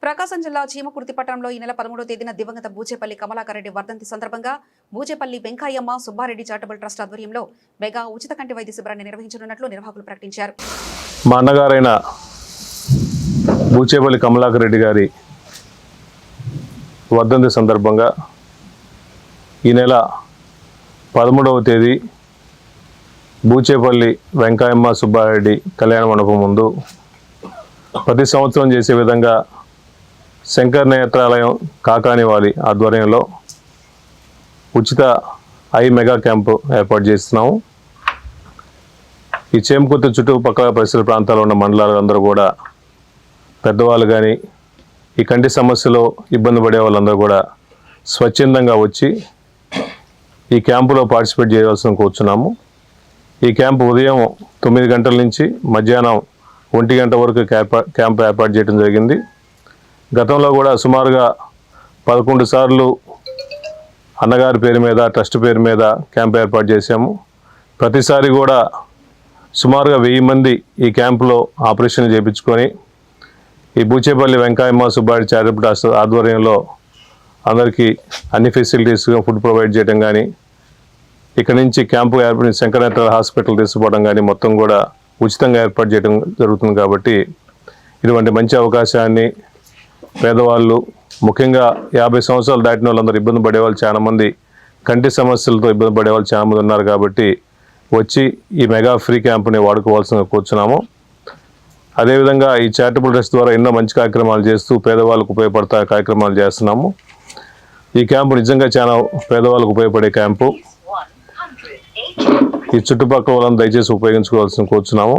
ప్రకాశం జిల్లా చీమకుర్తి పట్టణంలో ఈ నెల 13వ తేదీన దివంగత బూచేపల్లి కమలాకర్ రెడ్డి వర్ధంతి సందర్భంగా బూచేపల్లి వెంకయ్యమ్మ సుబ్బారెడ్డి చారిటబుల్ ట్రస్ట్ ఆధ్వర్యంలో మెగా ఉచిత కంటి వైద్య శిబిరాన్ని నిర్వహించనున్నట్లు నిర్వాహకులు ప్రకటించారు. మా అన్నగారైన బూచేపల్లి కమలాకర్ రెడ్డి గారి వర్ధంతి సందర్భంగా ఈ నెల 13వ తేదీ బూచేపల్లి వెంకయ్యమ్మ సుబ్బారెడ్డి కళ్యాణ మండపం ముందు ప్రతి సంవత్సరం చేసే విధంగా శంకర్ నేత్రాలయం కాకానివాలి ఆధ్వర్యంలో ఉచిత ఐ మెగా క్యాంపు ఏర్పాటు చేస్తున్నాము. ఈ చేమకుర్తి చుట్టుపక్కల పరిసర ప్రాంతాల్లో ఉన్న మండలాలందరూ కూడా పెద్దవాళ్ళు కానీ ఈ కంటి సమస్యలో ఇబ్బంది పడే వాళ్ళందరూ కూడా స్వచ్ఛందంగా వచ్చి ఈ క్యాంపులో పార్టిసిపేట్ చేయవలసిన కోరుచున్నాము. ఈ క్యాంపు ఉదయం 9 గంటల నుంచి మధ్యాహ్నం 1 గంట వరకు క్యాంపు ఏర్పాటు చేయడం జరిగింది. గతంలో కూడా సుమారుగా 11 సార్లు అన్నగారి పేరు మీద ట్రస్ట్ పేరు మీద క్యాంప్ ఏర్పాటు చేశాము. ప్రతిసారి కూడా సుమారుగా 1000 మంది ఈ క్యాంపులో ఆపరేషన్ చేయించుకొని ఈ బూచేపల్లి వెంకయ్యమ్మ సుబ్బారెడ్డి చారిటబుల్ ట్రస్ట్ ఆధ్వర్యంలో అందరికీ అన్ని ఫెసిలిటీస్ ఫుడ్ ప్రొవైడ్ చేయడం కానీ ఇక్కడ నుంచి క్యాంపు ఏర్పడి శంకర్ నేత్రాలయ హాస్పిటల్ తీసుకుపోవడం కానీ మొత్తం కూడా ఉచితంగా ఏర్పాటు చేయడం జరుగుతుంది. కాబట్టి ఇటువంటి మంచి అవకాశాన్ని పేదవాళ్ళు ముఖ్యంగా 50 సంవత్సరాలు దాటిన వాళ్ళందరూ ఇబ్బంది పడేవాళ్ళు చాలామంది కంటి సమస్యలతో ఇబ్బంది పడేవాళ్ళు చాలామంది ఉన్నారు. కాబట్టి వచ్చి ఈ మెగా ఫ్రీ క్యాంపుని వాడుకోవాల్సిన కూర్చున్నాము. అదేవిధంగా ఈ చారిటబుల్ ట్రస్ట్ ద్వారా ఎన్నో మంచి కార్యక్రమాలు చేస్తూ పేదవాళ్ళకు ఉపయోగపడతా కార్యక్రమాలు చేస్తున్నాము. ఈ క్యాంపు నిజంగా చాలా పేదవాళ్ళకు ఉపయోగపడే క్యాంపు. ఈ చుట్టుపక్కల వాళ్ళని దయచేసి ఉపయోగించుకోవాల్సిన కూర్చున్నాము.